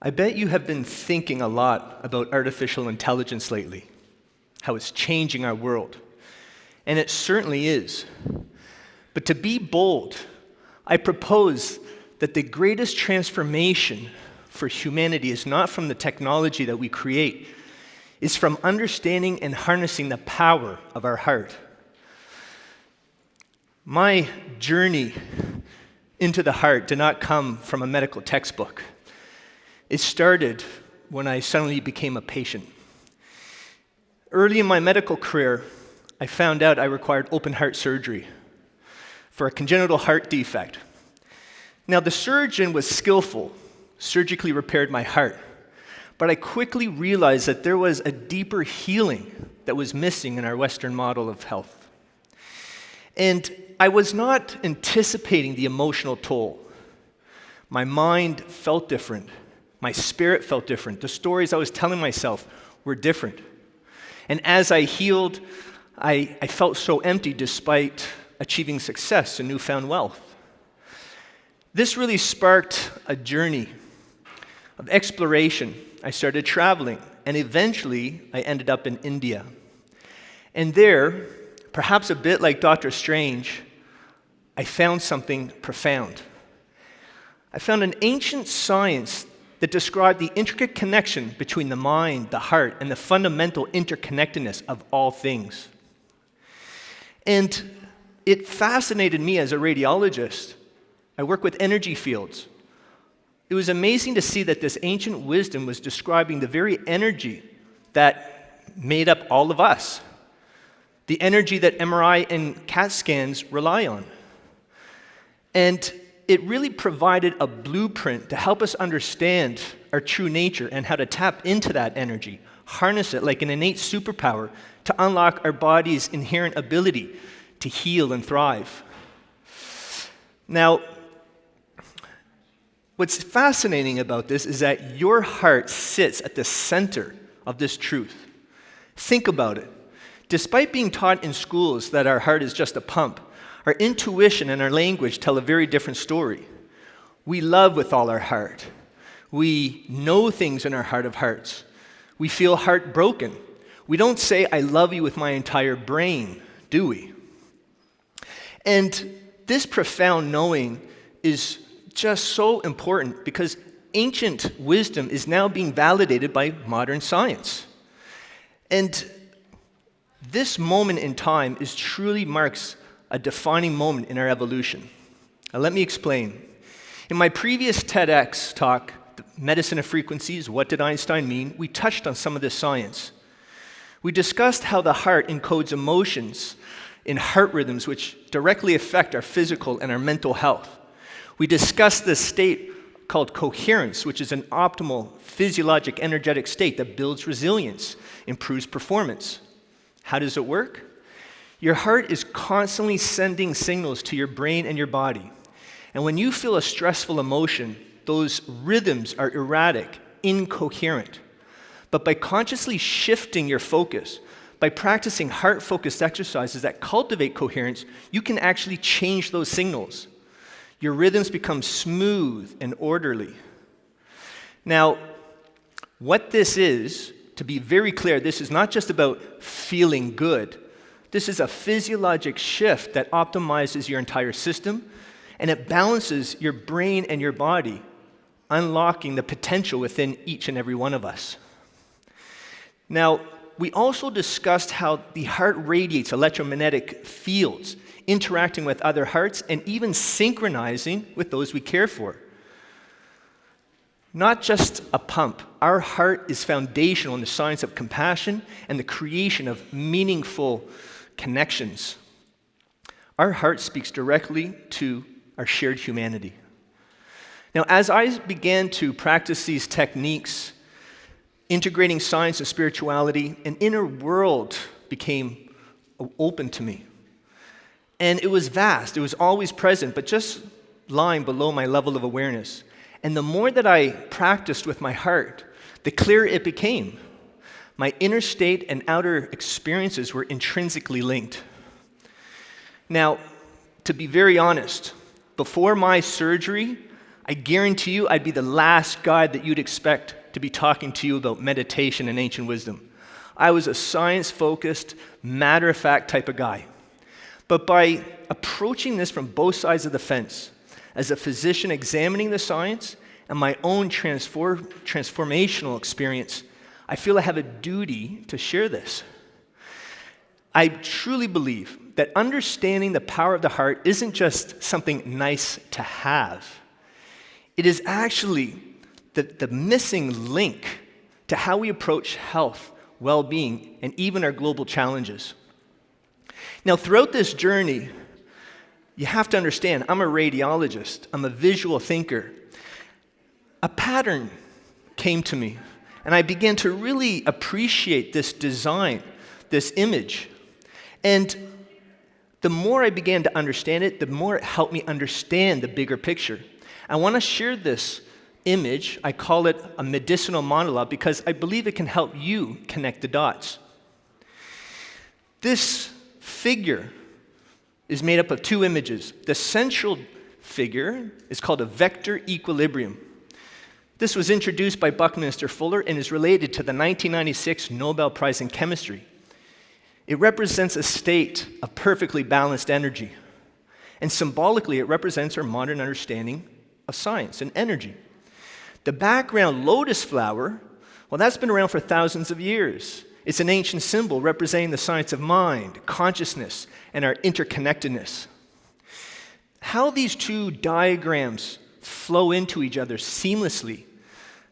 I bet you have been thinking a lot about artificial intelligence lately, how it's changing our world. And it certainly is. But to be bold, I propose that the greatest transformation for humanity is not from the technology that we create, it's from understanding and harnessing the power of our heart. My journey into the heart did not come from a medical textbook. It started when I suddenly became a patient. Early in my medical career, I found out I required open heart surgery for a congenital heart defect. Now, the surgeon was skillful, surgically repaired my heart, but I quickly realized that there was a deeper healing that was missing in our Western model of health. And I was not anticipating the emotional toll. My mind felt different. My spirit felt different. The stories I was telling myself were different. And as I healed, I felt so empty despite achieving success and newfound wealth. This really sparked a journey of exploration. I started traveling, and eventually I ended up in India. And there, perhaps a bit like Dr. Strange, I found something profound. I found an ancient science that described the intricate connection between the mind, the heart, and the fundamental interconnectedness of all things. And it fascinated me as a radiologist. I work with energy fields. It was amazing to see that this ancient wisdom was describing the very energy that made up all of us, the energy that MRI and CAT scans rely on. And it really provided a blueprint to help us understand our true nature and how to tap into that energy, harness it like an innate superpower to unlock our body's inherent ability to heal and thrive. Now, what's fascinating about this is that your heart sits at the center of this truth. Think about it. Despite being taught in schools that our heart is just a pump, our intuition and our language tell a very different story. We love with all our heart. We know things in our heart of hearts. We feel heartbroken. We don't say, I love you with my entire brain, do we? And this profound knowing is just so important because ancient wisdom is now being validated by modern science. And this moment in time truly marks a defining moment in our evolution. Now, let me explain. In my previous TEDx talk, Medicine of Frequencies, What Did Einstein Mean?, we touched on some of this science. We discussed how the heart encodes emotions in heart rhythms which directly affect our physical and our mental health. We discussed this state called coherence, which is an optimal physiologic energetic state that builds resilience, improves performance. How does it work? Your heart is constantly sending signals to your brain and your body. And when you feel a stressful emotion, those rhythms are erratic, incoherent. But by consciously shifting your focus, by practicing heart-focused exercises that cultivate coherence, you can actually change those signals. Your rhythms become smooth and orderly. Now, what this is, to be very clear, this is not just about feeling good. This is a physiologic shift that optimizes your entire system, and it balances your brain and your body, unlocking the potential within each and every one of us. Now, we also discussed how the heart radiates electromagnetic fields, interacting with other hearts and even synchronizing with those we care for. Not just a pump, our heart is foundational in the science of compassion and the creation of meaningful connections. Our heart speaks directly to our shared humanity. Now, as I began to practice these techniques, integrating science and spirituality, an inner world became open to me. And it was vast, it was always present, but just lying below my level of awareness. And the more that I practiced with my heart, the clearer it became. My inner state and outer experiences were intrinsically linked. Now, to be very honest, before my surgery, I guarantee you I'd be the last guy that you'd expect to be talking to you about meditation and ancient wisdom. I was a science-focused, matter-of-fact type of guy. But by approaching this from both sides of the fence, as a physician examining the science and my own transformational experience, I feel I have a duty to share this. I truly believe that understanding the power of the heart isn't just something nice to have. It is actually the missing link to how we approach health, well-being, and even our global challenges. Now, throughout this journey, you have to understand, I'm a radiologist, I'm a visual thinker. A pattern came to me, and I began to really appreciate this design, this image. And the more I began to understand it, the more it helped me understand the bigger picture. I want to share this image. I call it a medicinal monologue because I believe it can help you connect the dots. This figure is made up of two images. The central figure is called a vector equilibrium. This was introduced by Buckminster Fuller and is related to the 1996 Nobel Prize in Chemistry. It represents a state of perfectly balanced energy. And symbolically, it represents our modern understanding of science and energy. The background lotus flower, well, that's been around for thousands of years. It's an ancient symbol representing the science of mind, consciousness, and our interconnectedness. How these two diagrams flow into each other seamlessly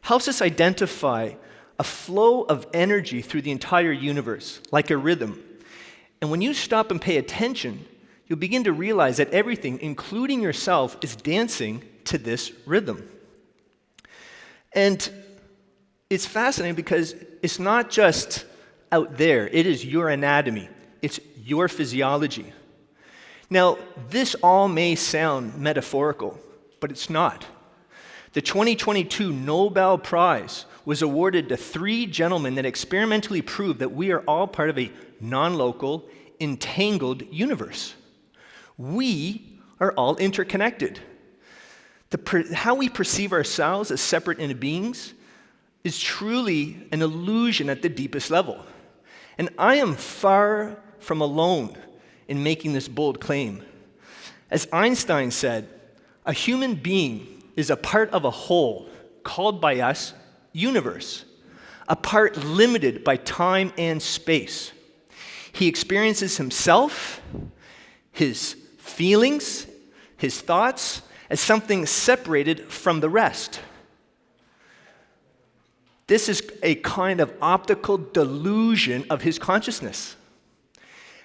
helps us identify a flow of energy through the entire universe, like a rhythm. And when you stop and pay attention, you'll begin to realize that everything, including yourself, is dancing to this rhythm. And it's fascinating because it's not just out there, it is your anatomy, it's your physiology. Now, this all may sound metaphorical, but it's not. The 2022 Nobel Prize was awarded to 3 gentlemen that experimentally proved that we are all part of a non-local, entangled universe. We are all interconnected. How we perceive ourselves as separate beings is truly an illusion at the deepest level. And I am far from alone in making this bold claim. As Einstein said, a human being is a part of a whole called by us universe, a part limited by time and space. He experiences himself, his feelings, his thoughts, as something separated from the rest. This is a kind of optical delusion of his consciousness.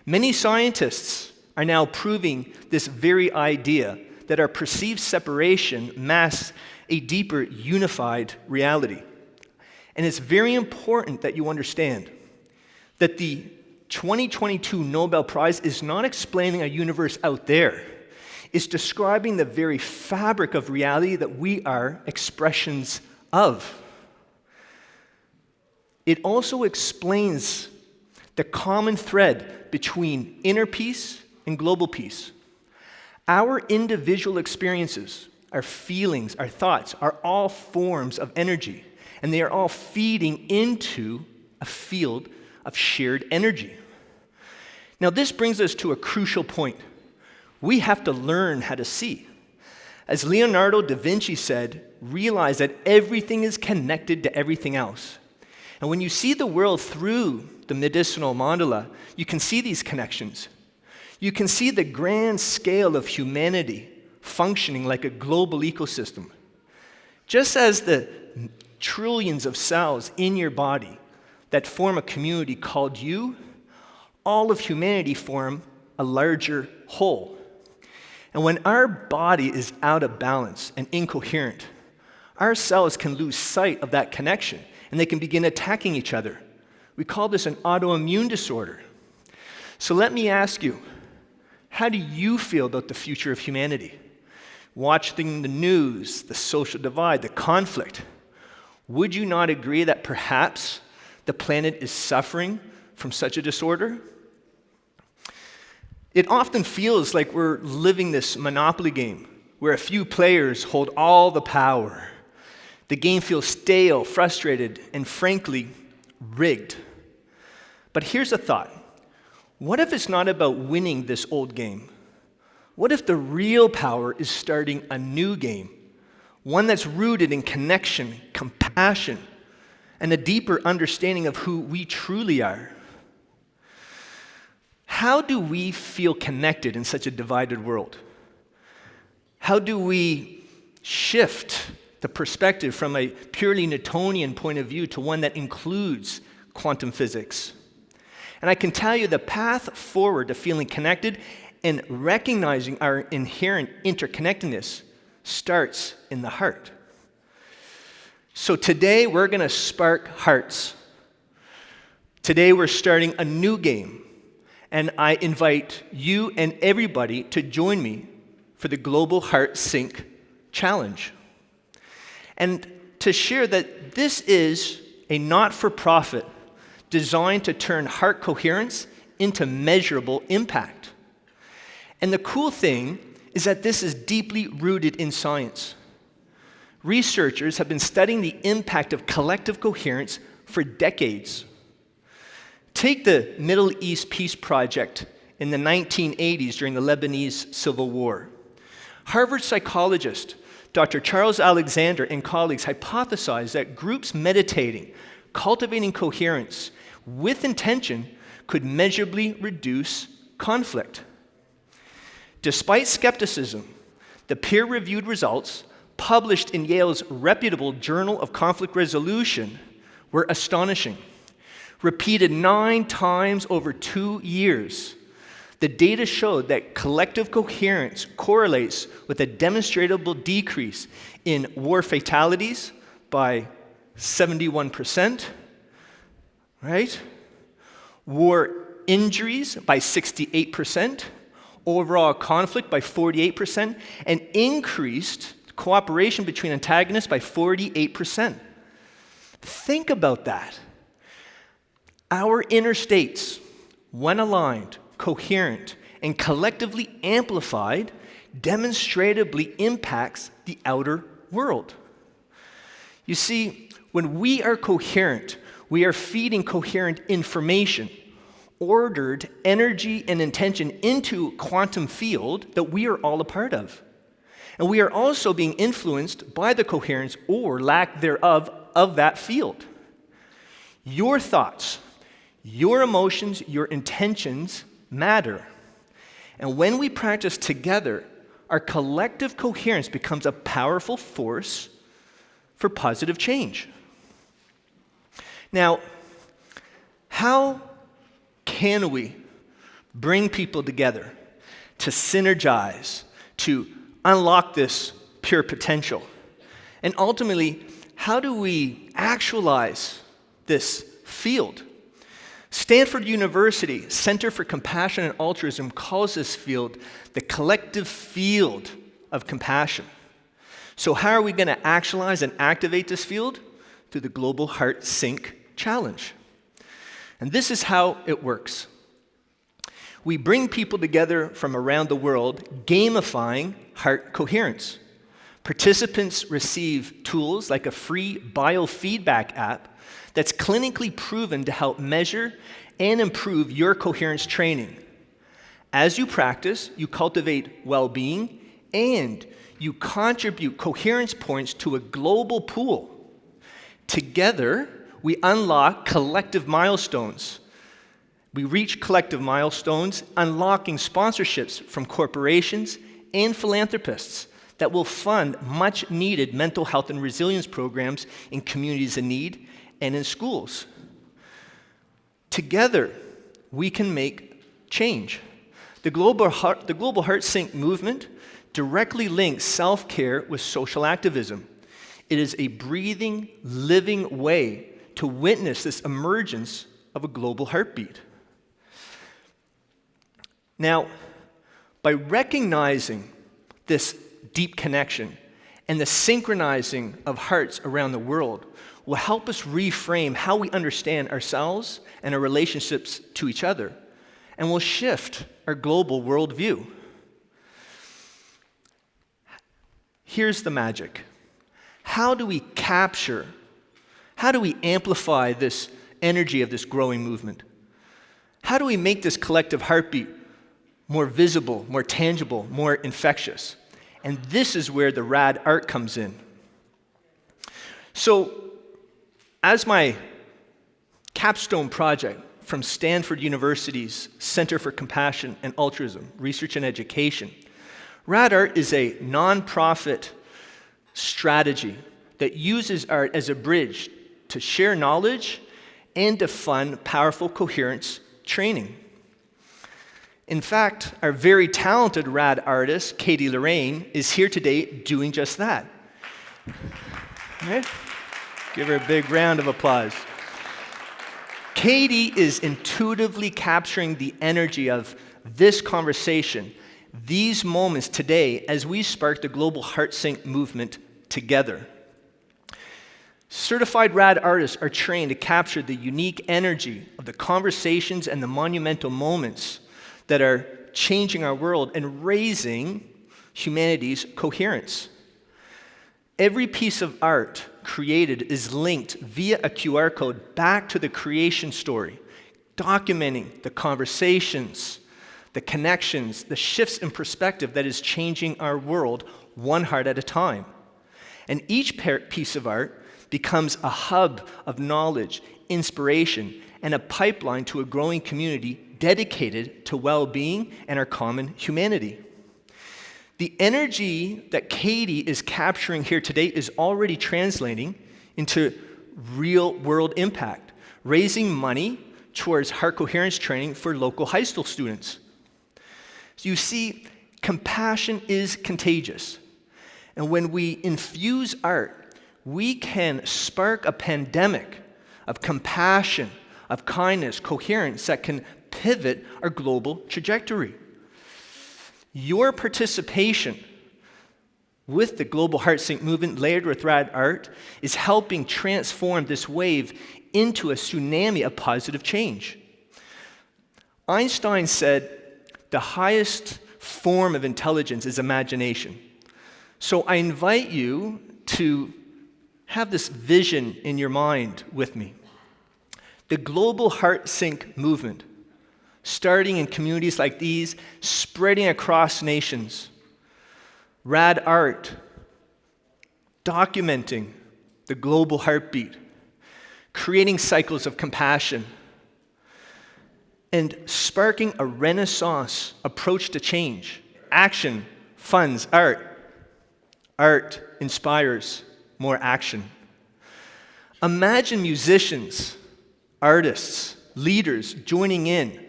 Many scientists are now proving this very idea that our perceived separation masks a deeper unified reality. And it's very important that you understand that the 2022 Nobel Prize is not explaining a universe out there. It's describing the very fabric of reality that we are expressions of. It also explains the common thread between inner peace and global peace. Our individual experiences, our feelings, our thoughts are all forms of energy, and they are all feeding into a field of shared energy. Now, this brings us to a crucial point. We have to learn how to see. As Leonardo da Vinci said, realize that everything is connected to everything else. And when you see the world through the medicinal mandala, you can see these connections. You can see the grand scale of humanity functioning like a global ecosystem. Just as the trillions of cells in your body that form a community called you, all of humanity form a larger whole. And when our body is out of balance and incoherent, our cells can lose sight of that connection and they can begin attacking each other. We call this an autoimmune disorder. So let me ask you, how do you feel about the future of humanity? Watching the news, the social divide, the conflict, would you not agree that perhaps the planet is suffering from such a disorder? It often feels like we're living this Monopoly game where a few players hold all the power. The game feels stale, frustrated, and frankly, rigged. But here's a thought. What if it's not about winning this old game? What if the real power is starting a new game? One that's rooted in connection, compassion, and a deeper understanding of who we truly are. How do we feel connected in such a divided world? How do we shift the perspective from a purely Newtonian point of view to one that includes quantum physics? And I can tell you the path forward to feeling connected and recognizing our inherent interconnectedness starts in the heart. So today we're going to spark hearts. Today we're starting a new game. And I invite you and everybody to join me for the Global Heart Sync Challenge. And to share that this is a not-for-profit designed to turn heart coherence into measurable impact. And the cool thing is that this is deeply rooted in science. Researchers have been studying the impact of collective coherence for decades. Take the Middle East Peace Project in the 1980s during the Lebanese Civil War. Harvard psychologist Dr. Charles Alexander and colleagues hypothesized that groups meditating, cultivating coherence with intention could measurably reduce conflict. Despite skepticism, the peer-reviewed results published in Yale's reputable Journal of Conflict Resolution were astonishing. Repeated 9 times over 2 years, the data showed that collective coherence correlates with a demonstrable decrease in war fatalities by 71%, right? War injuries by 68%, overall conflict by 48%, and increased cooperation between antagonists by 48%. Think about that. Our inner states, when aligned, coherent, and collectively amplified, demonstrably impacts the outer world. You see, when we are coherent, we are feeding coherent information, ordered energy and intention into a quantum field that we are all a part of. And we are also being influenced by the coherence or lack thereof of that field. Your thoughts, your emotions, your intentions matter. And when we practice together, our collective coherence becomes a powerful force for positive change. Now, how can we bring people together to synergize, to unlock this pure potential? And ultimately, how do we actualize this field? Stanford University Center for Compassion and Altruism calls this field the collective field of compassion. So how are we going to actualize and activate this field? Through the Global Heart Sync Challenge. And this is how it works. We bring people together from around the world, gamifying heart coherence. Participants receive tools like a free biofeedback app that's clinically proven to help measure and improve your coherence training. As you practice, you cultivate well-being and you contribute coherence points to a global pool. Together, we unlock collective milestones. We reach collective milestones, unlocking sponsorships from corporations and philanthropists that will fund much-needed mental health and resilience programs in communities in need and in schools. Together, we can make change. The Global Heart Sync movement directly links self-care with social activism. It is a breathing, living way to witness this emergence of a global heartbeat. Now, by recognizing this deep connection and the synchronizing of hearts around the world, will help us reframe how we understand ourselves and our relationships to each other, and will shift our global worldview. Here's the magic. How do we amplify this energy of this growing movement? How do we make this collective heartbeat more visible, more tangible, more infectious? And this is where the rad art comes in. So, as my capstone project from Stanford University's Center for Compassion and Altruism, Research and Education, rad art is a nonprofit strategy that uses art as a bridge to share knowledge and to fund powerful coherence training. In fact, our very talented rad artist, Katie Lorraine, is here today doing just that. Right? Give her a big round of applause. Katie is intuitively capturing the energy of this conversation, these moments today, as we spark the global heart sync movement together. Certified rad artists are trained to capture the unique energy of the conversations and the monumental moments that are changing our world and raising humanity's coherence. Every piece of art created is linked via a QR code back to the creation story, documenting the conversations, the connections, the shifts in perspective that is changing our world one heart at a time. And each piece of art becomes a hub of knowledge, inspiration, and a pipeline to a growing community dedicated to well-being and our common humanity. The energy that Katie is capturing here today is already translating into real-world impact, raising money towards heart coherence training for local high school students. So you see, compassion is contagious. And when we infuse art, we can spark a pandemic of compassion, of kindness, coherence that can pivot our global trajectory. Your participation with the Global Heart Sync movement, layered with rad art, is helping transform this wave into a tsunami of positive change. Einstein said, the highest form of intelligence is imagination. So I invite you to have this vision in your mind with me. The Global Heart Sync movement, starting in communities like these, spreading across nations. Rad art, documenting the global heartbeat, creating cycles of compassion, and sparking a Renaissance approach to change. Action funds art. Art inspires more action. Imagine musicians, artists, leaders joining in,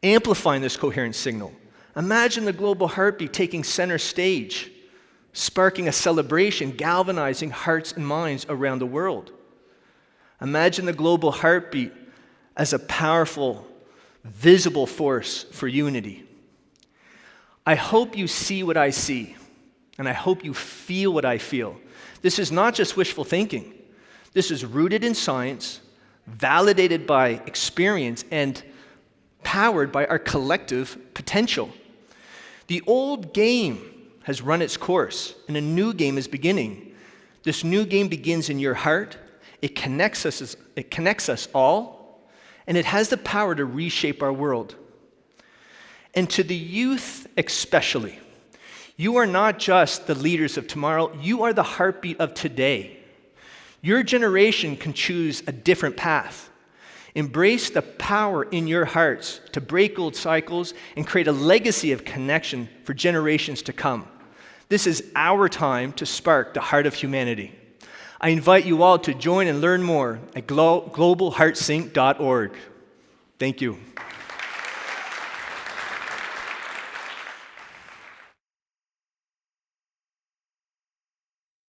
amplifying this coherent signal. Imagine the global heartbeat taking center stage, sparking a celebration, galvanizing hearts and minds around the world. Imagine the global heartbeat as a powerful, visible force for unity. I hope you see what I see, and I hope you feel what I feel. This is not just wishful thinking. This is rooted in science, validated by experience, and powered by our collective potential. The old game has run its course, and a new game is beginning. This new game begins in your heart. It connects us all, and it has the power to reshape our world. And to the youth especially, you are not just the leaders of tomorrow, you are the heartbeat of today. Your generation can choose a different path. Embrace the power in your hearts to break old cycles and create a legacy of connection for generations to come. This is our time to spark the heart of humanity. I invite you all to join and learn more at globalheartsync.org. Thank you.